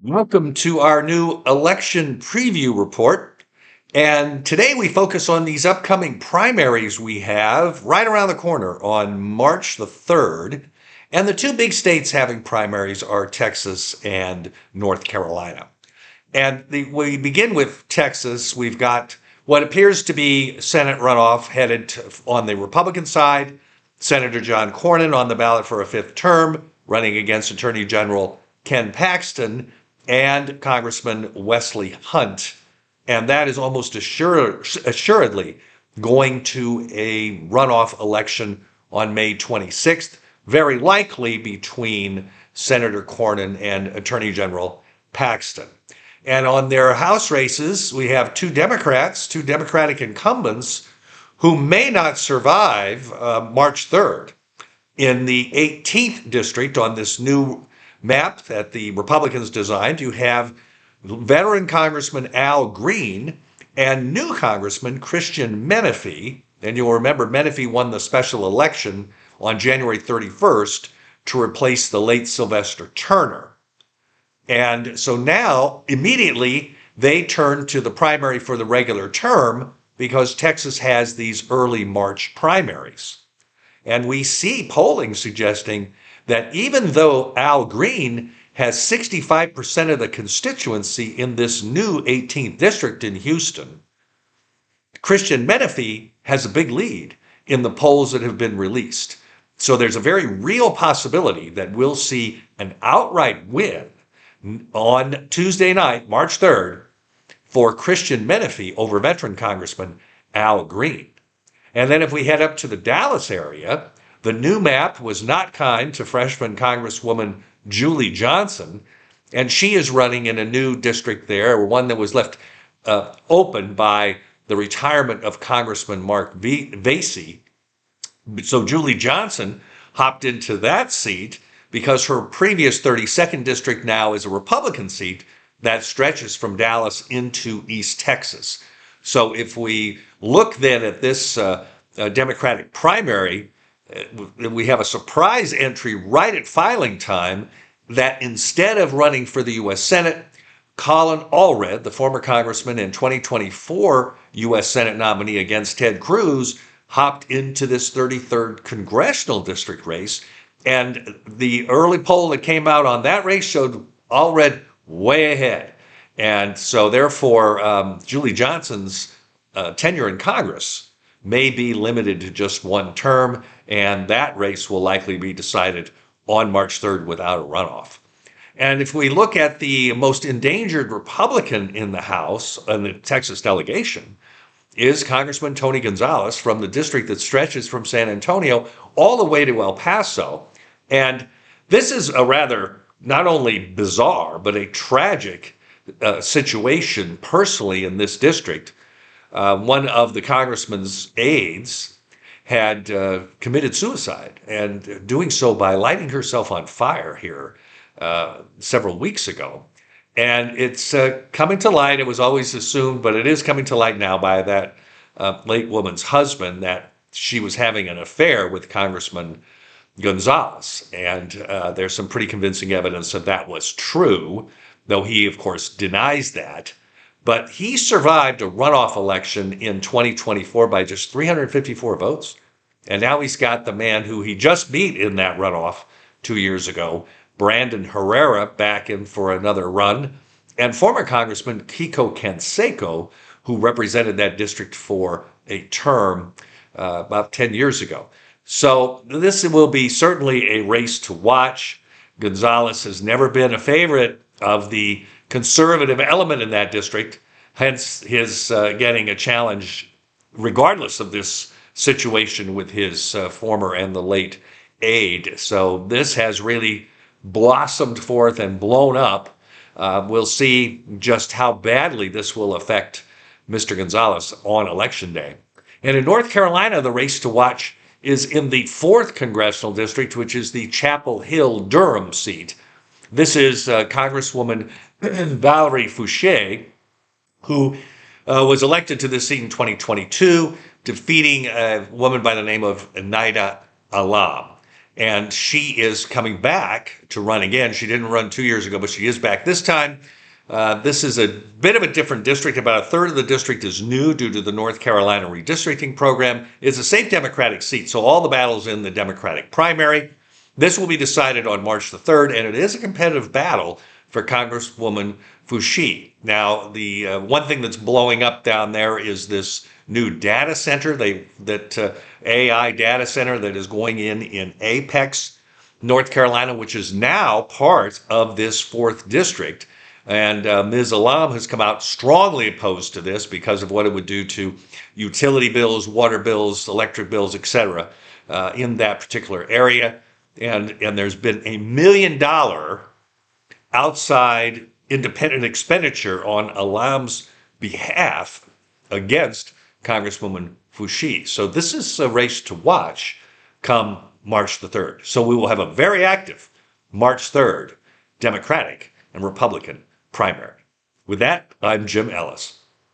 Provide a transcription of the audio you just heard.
Welcome to our new election preview report. And today we focus on these upcoming primaries we have right around the corner on March the 3rd. And the two big states having primaries are Texas and North Carolina. And we begin with Texas. We've got what appears to be Senate runoff headed on the Republican side. Senator John Cornyn on the ballot for a fifth term, running against Attorney General Ken Paxton and Congressman Wesley Hunt. And that is almost assuredly going to a runoff election on May 26th, very likely between Senator Cornyn and Attorney General Paxton. And on their House races, we have two Democratic incumbents who may not survive March 3rd. In the 18th district on this new map that the Republicans designed, you have veteran Congressman Al Green and new Congressman Christian Menefee. And you'll remember Menefee won the special election on January 31st to replace the late Sylvester Turner. And so now, immediately, they turn to the primary for the regular term because Texas has these early March primaries. And we see polling suggesting that even though Al Green has 65% of the constituency in this new 18th district in Houston, Christian Menefee has a big lead in the polls that have been released. So there's a very real possibility that we'll see an outright win on Tuesday night, March 3rd, for Christian Menefee over veteran Congressman Al Green. And then if we head up to the Dallas area, the new map was not kind to freshman Congresswoman Julie Johnson, and she is running in a new district there, one that was left open by the retirement of Congressman Mark Vasey. So Julie Johnson hopped into that seat because her previous 32nd district now is a Republican seat that stretches from Dallas into East Texas. So if we look then at this Democratic primary, we have a surprise entry right at filing time that instead of running for the U.S. Senate, Colin Allred, the former congressman and 2024 U.S. Senate nominee against Ted Cruz, hopped into this 33rd congressional district race. And the early poll that came out on that race showed Allred way ahead. And so therefore, Julie Johnson's tenure in Congress may be limited to just one term, and that race will likely be decided on March 3rd without a runoff. And if we look at the most endangered Republican in the House, in the Texas delegation, is Congressman Tony Gonzalez from the district that stretches from San Antonio all the way to El Paso. And this is a rather not only bizarre, but a tragic situation personally in this district. One of the congressman's aides had committed suicide, and doing so by lighting herself on fire here several weeks ago. And it's coming to light. It was always assumed, but it is coming to light now by that late woman's husband that she was having an affair with Congressman Gonzalez. And there's some pretty convincing evidence that that was true, though he, of course, denies that. But he survived a runoff election in 2024 by just 354 votes. And now he's got the man who he just beat in that runoff 2 years ago, Brandon Herrera, back in for another run, and former Congressman Kiko Canseco, who represented that district for a term about 10 years ago. So this will be certainly a race to watch. Gonzalez has never been a favorite of the conservative element in that district, hence his getting a challenge regardless of this situation with his former and the late aide. So this has really blossomed forth and blown up. We'll see just how badly this will affect Mr. Gonzalez on Election Day. And in North Carolina, the race to watch is in the 4th congressional district, which is the Chapel Hill-Durham seat. This is Congresswoman Valerie Fouché, who was elected to this seat in 2022, defeating a woman by the name of Naida Alam. And she is coming back to run again. She didn't run 2 years ago, but she is back this time. This is a bit of a different district. About a third of the district is new due to the North Carolina redistricting program. It's a safe Democratic seat, so all the battles in the Democratic primary. This will be decided on March the 3rd, and it is a competitive battle for Congresswoman Foushee. Now, the one thing that's blowing up down there is this new data center, AI data center that is going in Apex, North Carolina, which is now part of this 4th district. And Ms. Alam has come out strongly opposed to this because of what it would do to utility bills, water bills, electric bills, etc. In that particular area. And there's been $1 million outside independent expenditure on Alam's behalf against Congresswoman Foushee. So this is a race to watch come March the 3rd. So we will have a very active March 3rd Democratic and Republican primary. With that, I'm Jim Ellis.